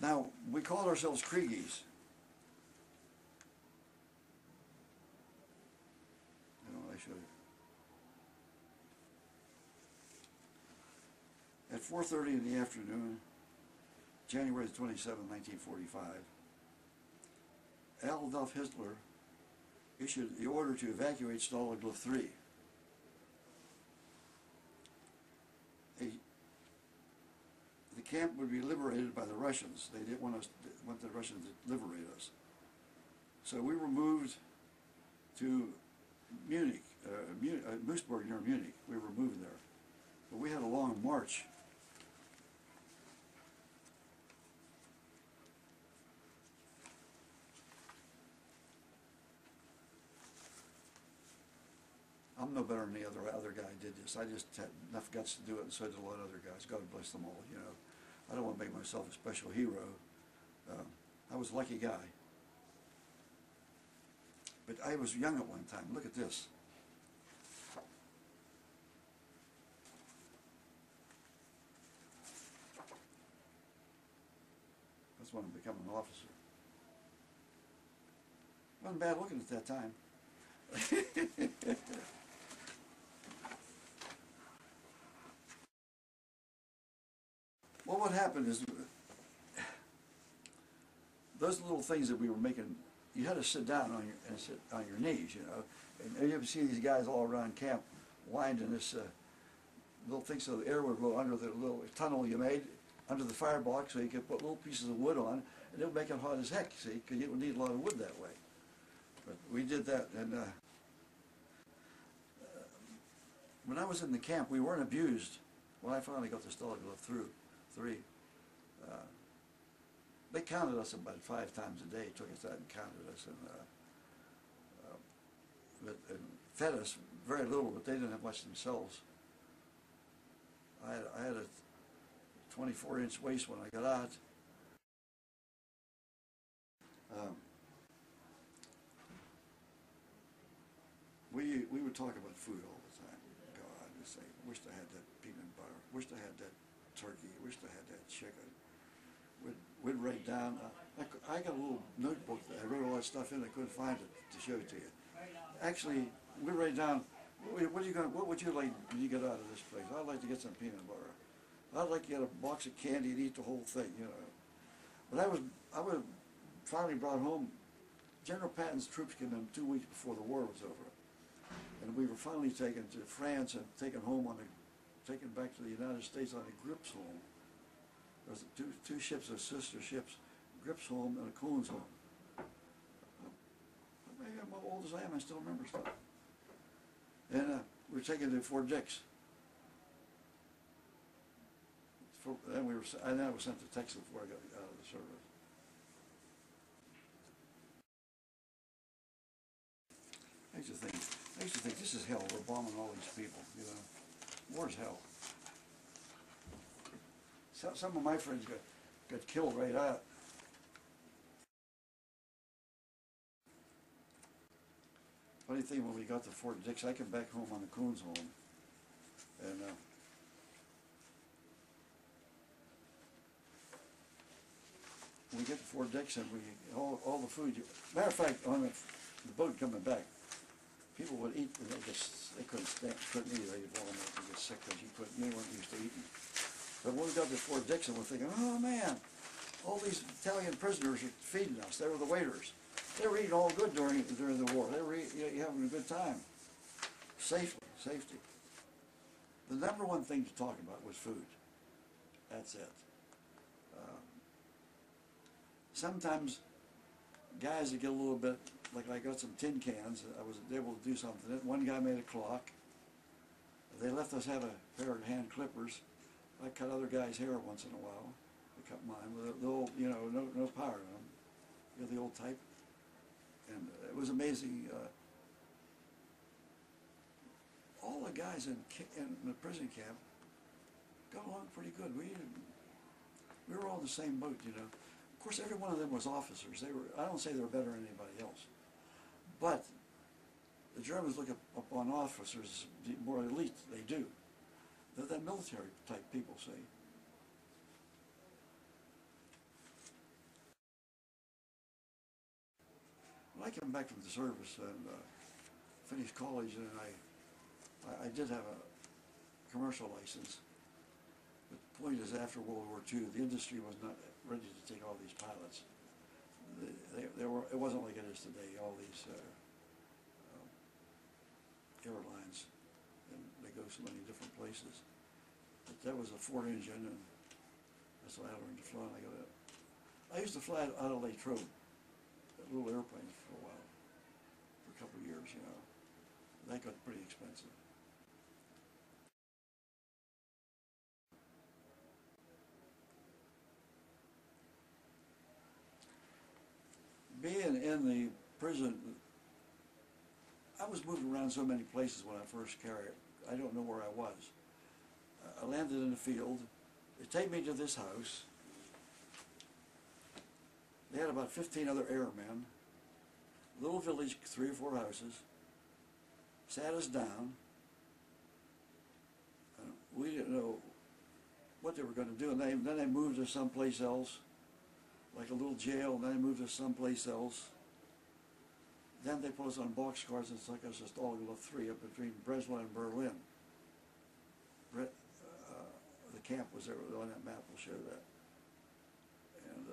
Now, we called ourselves Kriegies. I show you. At 4:30 in the afternoon, January 27, 1945, Adolf Hitler issued the order to evacuate Stalag 3. The camp would be liberated by the Russians. They didn't want the Russians to liberate us. So we were moved to Munich, Moosburg near Munich. We were moved there. But we had a long march. I'm no better than the other guy did this. I just had enough guts to do it, and so did a lot of other guys. God bless them all, you know. I don't want to make myself a special hero. I was a lucky guy. But I was young at one time. Look at this. That's when I became an officer. Wasn't bad looking at that time. Well, what happened is those little things that we were making, you had to sit down on your knees, you know. And you ever see these guys all around camp winding this little thing so the air would blow under the little tunnel you made under the firebox, so you could put little pieces of wood on, and it would make it hot as heck, see, because you would need a lot of wood that way. But we did that, and when I was in the camp, we weren't abused. When I finally got the Stalag 3, they counted us about 5 times a day. Took us out and counted us, and fed us very little, but they didn't have much themselves. I had a 24-inch waist when I got out. We would talk about food all the time. God, I say, wished I had that peanut butter. Wished I had that turkey. Wished I had that chicken. We'd write down. I got a little notebook that I wrote all that stuff in. I couldn't find it to show it to you. Actually, we'd write down. What would you like when you get out of this place? I'd like to get some peanut butter. I'd like to get a box of candy and eat the whole thing, you know. But I was finally brought home. General Patton's troops came in 2 weeks before the war was over, and we were finally taken to France and taken back to the United States on a Grips home. There was two ships, of sister ships, Grips home and a Coons home. Maybe I'm old as I am, I still remember stuff. And we were taken to Fort Dix. Then I was sent to Texas before I got out of the service. I used to think this is hell. We're bombing all these people, you know. War's hell. Some of my friends got killed right out. Funny thing, when we got to Fort Dix, I came back home on the Coons home, and we get to Fort Dix, and all the food. Matter of fact, on the boat coming back, people would eat, and they couldn't eat. They'd vomit and get sick because they weren't used to eating. But when we got to Fort Dix, we're thinking, oh man, all these Italian prisoners are feeding us. They were the waiters. They were eating all good during the war. They were having a good time. Safety. The number one thing to talk about was food. That's it. Sometimes guys would get a little bit, like I got some tin cans, I was able to do something. One guy made a clock. They left us have a pair of hand clippers. I cut other guys' hair once in a while. They cut mine with the old, you know, no power in them. You know, the old type. And it was amazing. All the guys in the prison camp got along pretty good. We were all in the same boat, you know. Of course, every one of them was officers. I don't say they were better than anybody else, but the Germans look upon officers as more elite. They do. They're military-type people, see. came back from the service and finished college, and I did have a commercial license. But the point is, after World War II, the industry was not ready to take all these pilots. It wasn't like it is today. All these airlines, and they go so many different places. But that was a Ford engine, and that's why I learned to fly. I used to fly out of Latrobe, little airplanes for a while, for a couple of years, you know. That got pretty expensive. Being in the prison, I was moving around so many places when I first carried it. I don't know where I was. I landed in the field. They take me to this house. They had about 15 other airmen. Little village, 3 or 4 houses. Sat us down. We didn't know what they were going to do. And then they moved us someplace else, like a little jail, and then they moved us someplace else. Then they put us on boxcars and took us just all the 3 up between Breslau and Berlin. The camp was there on that map. Will show that. And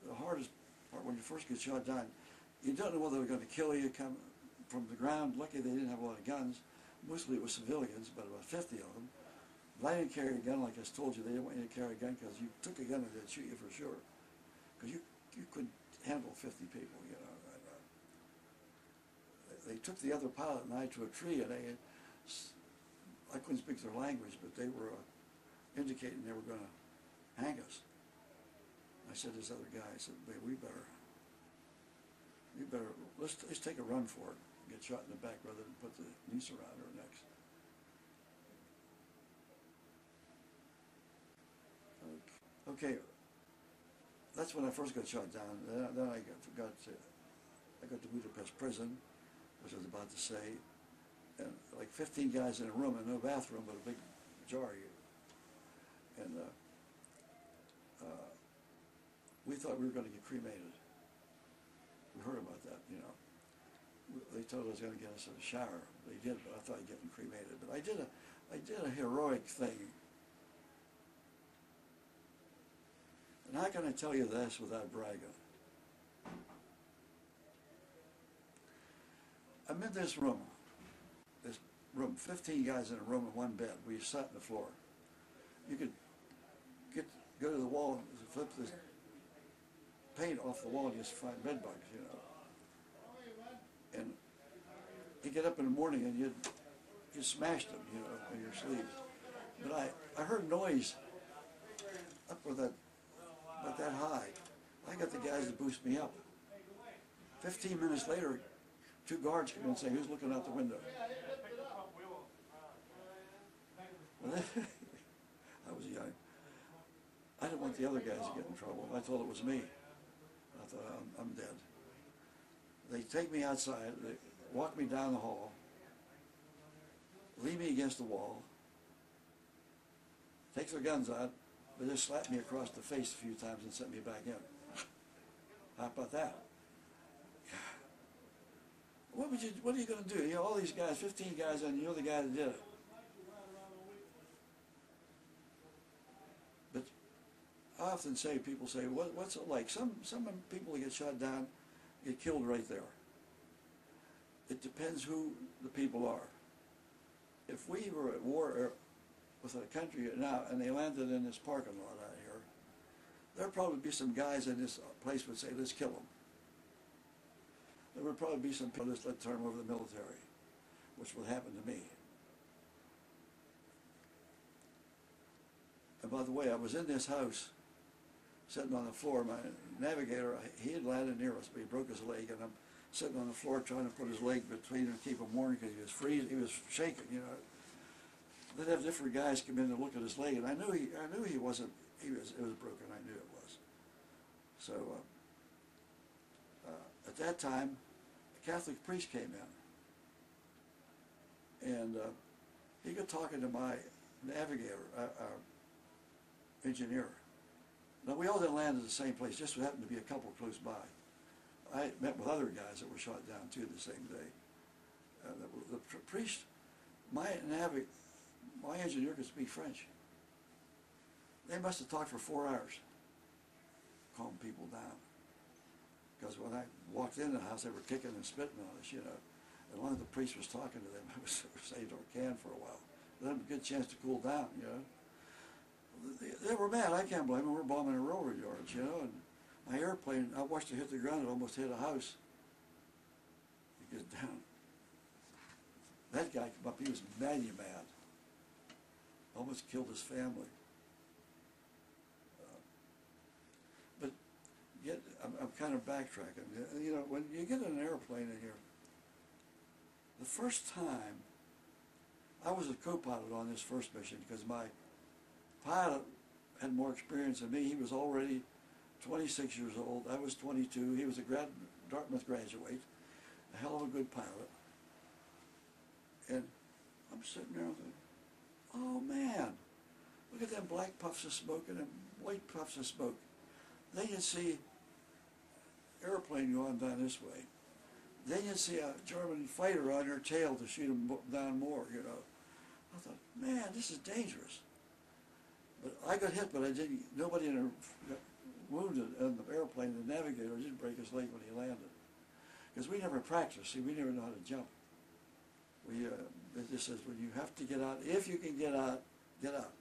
the hardest part, when you first get shot down, you don't know whether they're going to kill you come from the ground. Lucky they didn't have a lot of guns. Mostly it was civilians, but about 50 of them. But I didn't carry a gun, like I told you. They didn't want you to carry a gun because you took a gun and they'd shoot you for sure. Because you couldn't handle 50 people, you know. They took the other pilot and I to a tree, and I couldn't speak their language, but they were indicating they were going to hang us. I said to this other guy, I said, "Babe, we better, let's take a run for it. Get shot in the back rather than put the noose around our necks." Okay, that's when I first got shot down. Then I got to Budapest prison, which I was about to say, and like 15 guys in a room and no bathroom, but a big jar here. And we thought we were going to get cremated. We heard about that, you know. They told us they were going to get us in a shower. They did, but I thought I'd get cremated. But I did a heroic thing. And how can I tell you this without bragging? I'm in this room, 15 guys in a room in one bed. We sat on the floor. You could go to the wall and flip the paint off the wall and just find bed bugs, you know. And you get up in the morning and you smashed them, you know, in your sleeves. But I heard noise up with that, about that high. I got the guys to boost me up. 15 minutes later, 2 guards come in and say, "Who's looking out the window?" Well, I was young. I didn't want the other guys to get in trouble. I thought it was me. I thought, I'm dead. They take me outside, they walk me down the hall, leave me against the wall, take their guns out, they just slap me across the face a few times and sent me back in. How about that? What are you going to do? You know, all these guys, 15 guys, and you're the guy that did it. But I often say, people say, what's it like? Some people that get shot down get killed right there. It depends who the people are. If we were at war with a country now and they landed in this parking lot out here, there'd probably be some guys in this place would say, "Let's kill them." There would probably be some people that let turn over the military, which would happen to me. And by the way, I was in this house, sitting on the floor. My navigator, he had landed near us, but he broke his leg, and I'm sitting on the floor trying to put his leg between him and keep him warm because he was freezing. He was shaking, you know. They'd have different guys come in to look at his leg, and I knew he wasn't. It was broken. I knew it was. So at that time, a Catholic priest came in, and he got talking to my navigator, engineer. Now we all didn't land at the same place. Just happened to be a couple close by. I met with other guys that were shot down too the same day. The priest, my engineer could speak French. They must have talked for 4 hours, calming people down. Because when I walked in the house, they were kicking and spitting on us, you know. As long as the priest was talking to them, I was saved or can for a while. Let them a good chance to cool down, you know. They were mad. I can't blame them. We're bombing the railroad yards, you know. And my airplane, I watched it hit the ground. It almost hit a house. It gets down. That guy came up. He was mad. Almost killed his family. But I'm kind of backtracking. You know, when you get in an airplane in here, the first time, I was a co-pilot on this first mission because my pilot had more experience than me. He was already 26 years old. I was 22. He was a Dartmouth graduate, a hell of a good pilot. And I'm sitting there thinking, oh man, look at them black puffs of smoke and them white puffs of smoke. Then you see airplane going down this way. Then you see a German fighter on their tail to shoot them down more, you know. I thought, man, this is dangerous. But I got hit, but I didn't. Nobody got wounded in the airplane. The navigator didn't break his leg when he landed. Because we never practiced. See, we never know how to jump. It just says, when you have to get out, if you can get out, get out.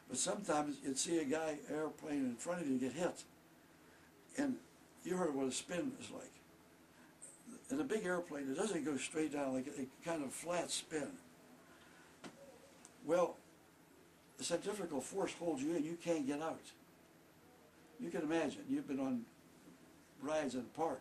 But sometimes you'd see a guy, airplane in front of you get hit. And you heard what a spin is like. In a big airplane, it doesn't go straight down, like a kind of flat spin. Well, the centrifugal force holds you in, you can't get out. You can imagine, you've been on rides in the park.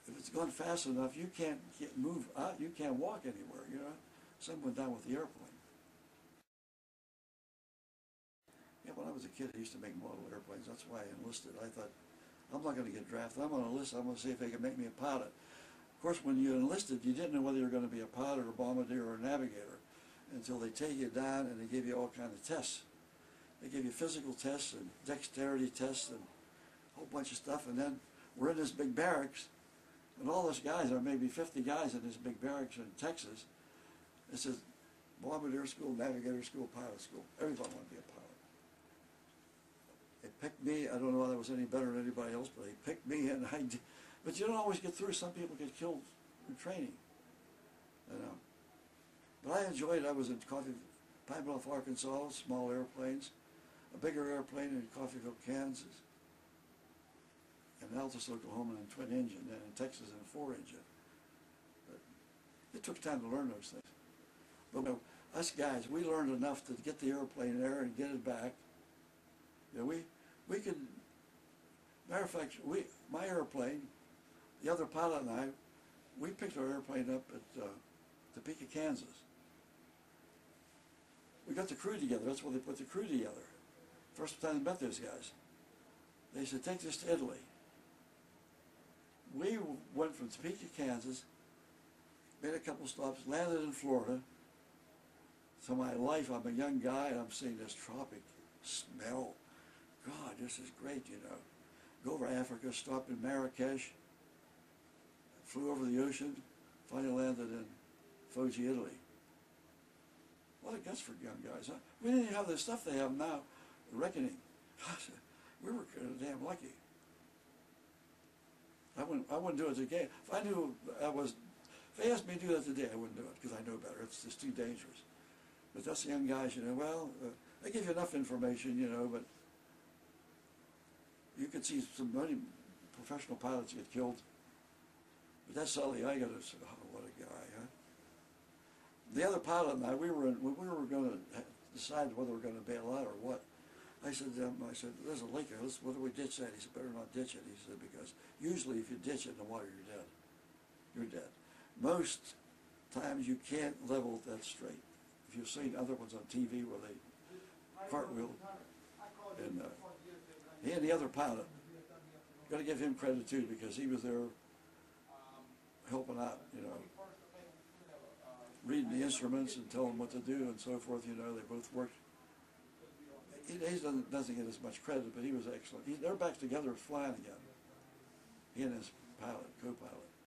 If it's going fast enough, you can't move out, you can't walk anywhere, you know. Something went down with the airplane. Yeah, when I was a kid, I used to make model airplanes. That's why I enlisted. I thought, I'm not going to get drafted. I'm going to enlist. I'm going to see if they can make me a pilot. Of course, when you enlisted, you didn't know whether you were going to be a pilot or a bombardier or a navigator until they take you down and they give you all kinds of tests. They give you physical tests and dexterity tests and a whole bunch of stuff. And then we're in this big barracks, and all those guys, there are maybe 50 guys in this big barracks in Texas. It says bombardier school, navigator school, pilot school. Everybody wanted to be a pilot. They picked me. I don't know whether I was any better than anybody else, but they picked me, and I did. But you don't always get through. Some people get killed in training. You know. But I enjoyed it. I was in Pine Bluff, Arkansas, small airplanes, a bigger airplane in Coffeyville, Kansas, and Altus, Oklahoma, in twin engine, and in Texas in a 4-engine. But it took time to learn those things. But you know, us guys, we learned enough to get the airplane there and get it back. You know, we could, matter of fact, my airplane, the other pilot and I, we picked our airplane up at Topeka, Kansas. We got the crew together. That's where they put the crew together. First time I met those guys. They said, take this to Italy. We went from Topeka, Kansas, made a couple stops, landed in Florida. So my life, I'm a young guy, and I'm seeing this tropic smell. God, this is great, you know. Go over Africa, stopped in Marrakesh, flew over the ocean, finally landed in Foggia, Italy. What a guts for young guys, huh? We didn't even have the stuff they have now, reckoning. Gosh, we were kind of damn lucky. I wouldn't do it again. If I knew if they asked me to do that today, I wouldn't do it, because I know better. It's just too dangerous. But that's the young guys, you know, well, they give you enough information, you know, but you could see some many professional pilots get killed. But that's Sully. I got to say, oh, what a guy, huh? The other pilot and I, we were going to decide whether we were going to bail out or what. I said, there's a lake here. What do we ditch that? He said, better not ditch it. He said, because usually if you ditch it in the water, you're dead. You're dead. Most times you can't level that straight. If you've seen other ones on TV where they cartwheel, and he and the other pilot, got to give him credit too, because he was there helping out, you know, reading the instruments and telling them what to do and so forth. You know, they both worked. He doesn't get as much credit, but he was excellent. They're back together flying again. he and his pilot, co-pilot,